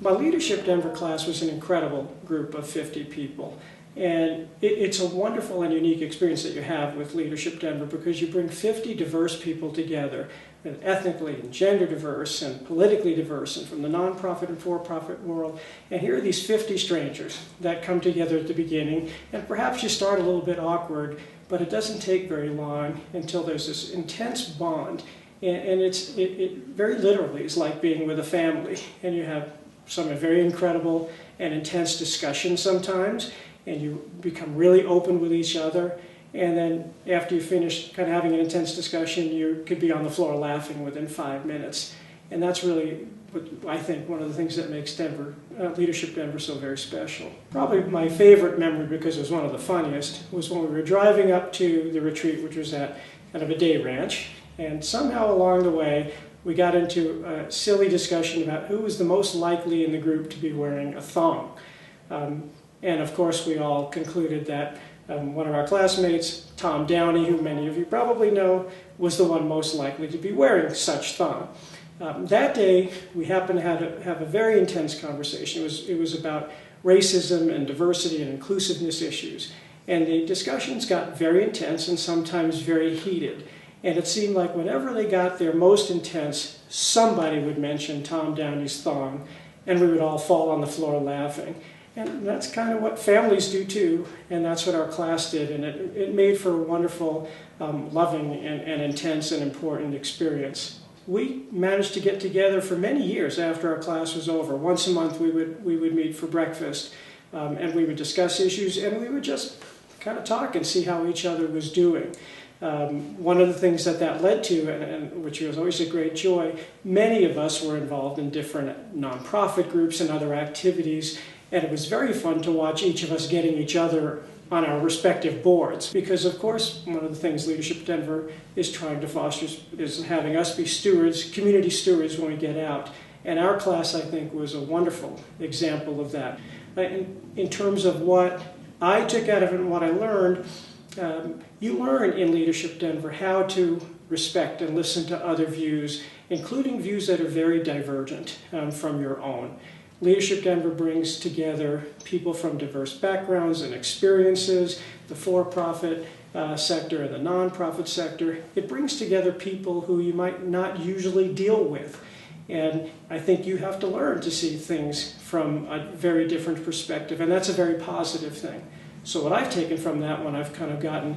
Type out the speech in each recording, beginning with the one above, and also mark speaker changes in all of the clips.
Speaker 1: My Leadership Denver class was an incredible group of 50 people. And it's a wonderful and unique experience that you have with Leadership Denver because you bring 50 diverse people together, ethnically and gender diverse and politically diverse and from the nonprofit and for-profit world. And here are these 50 strangers that come together at the beginning, and perhaps you start a little bit awkward, but it doesn't take very long until there's this intense bond. And it very literally is like being with a family, and you have some very incredible and intense discussions sometimes, and you become really open with each other, and then after you finish kind of having an intense discussion, you could be on the floor laughing within 5 minutes. And that's really, I think, one of the things that makes Leadership Denver so very special. Probably my favorite memory, because it was one of the funniest, was when we were driving up to the retreat, which was at kind of a day ranch, and somehow along the way we got into a silly discussion about who was the most likely in the group to be wearing a thong. And of course we all concluded that one of our classmates, Tom Downey, who many of you probably know, was the one most likely to be wearing such thong. That day we happened to have a very intense conversation. It was about racism and diversity and inclusiveness issues. And the discussions got very intense and sometimes very heated. And it seemed like whenever they got their most intense, somebody would mention Tom Downey's thong, and we would all fall on the floor laughing. And that's kind of what families do too, and that's what our class did, and it made for a wonderful, loving, and intense and important experience. We managed to get together for many years after our class was over. Once a month we would meet for breakfast, and we would discuss issues, and we would just kind of talk and see how each other was doing. One of the things that led to, and which was always a great joy, many of us were involved in different nonprofit groups and other activities, and it was very fun to watch each of us getting each other on our respective boards. Because of course, one of the things Leadership Denver is trying to foster is having us be stewards, community stewards when we get out. And our class, I think, was a wonderful example of that. In terms of what I took out of it and what I learned, you learn in Leadership Denver how to respect and listen to other views, including views that are very divergent from your own. Leadership Denver brings together people from diverse backgrounds and experiences, the for-profit sector and the nonprofit sector. It brings together people who you might not usually deal with. And I think you have to learn to see things from a very different perspective, and that's a very positive thing. So what I've taken from that when I've kind of gotten,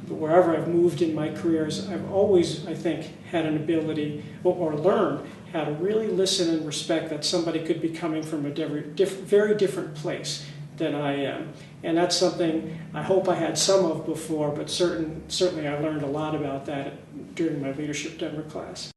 Speaker 1: wherever I've moved in my careers, I've always, I think, had an ability or learned how to really listen and respect that somebody could be coming from a very different place than I am. And that's something I hope I had some of before, but certainly I learned a lot about that during my Leadership Denver class.